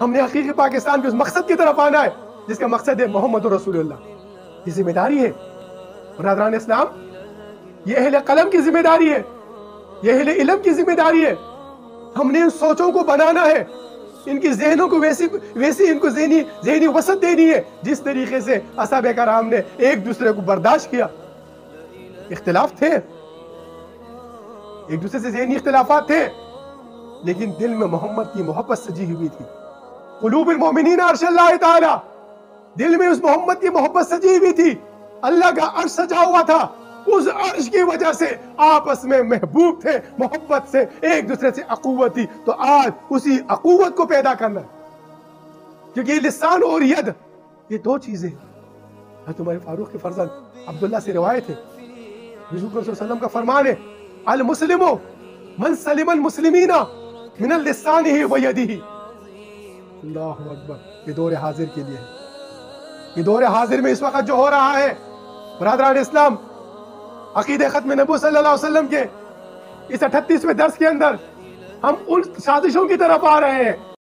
ہم نے حقیقی پاکستان کے اس مقصد کی طرف آنا ہے جس کا مقصد ہے محمد رسول اللہ۔ یہ ذمہ داری ہے برادران اسلام، یہ اہل قلم کی ذمہ داری ہے، یہ اہل علم کی ذمہ داری ہے۔ ہم نے ان سوچوں کو بنانا ہے، ان کی ذہنوں کو ویسی ان کو ذہنی وسعت دینی ہے جس طریقے سے اصحاب کرام نے ایک دوسرے کو برداشت کیا۔ اختلاف تھے، ایک دوسرے سے ذہنی اختلافات تھے، لیکن دل میں محمد کی محبت سجی ہوئی تھی۔ قلوب المؤمنین عرش اللہ تعالی، دل میں اس محمد کی محبت سجی ہوئی تھی، اللہ کا عرش سجا ہوا تھا۔ اس عرش کی وجہ سے آپس میں محبوب تھے، محبت سے ایک دوسرے سے اخوت تھی۔ تو آج اسی اخوت کو پیدا کرنا ہے، کیونکہ لسان اور ید یہ دو چیزیں حضرت عمر فاروق کے فرزند عبداللہ سے روایت ہے، حضور صلی اللہ علیہ وسلم کا فرمان ہے، المسلم من سلم المسلمین من اللسانہ و یدہ۔ اللہ اکبر، یہ دور حاضر کے لیے ہے، یہ دور حاضر میں اس وقت جو ہو رہا ہے برادران اسلام، عقیدہ ختم نبوت صلی اللہ علیہ وسلم کے اس 38ویں درس کے اندر ہم ان سازشوں کی طرف آ رہے ہیں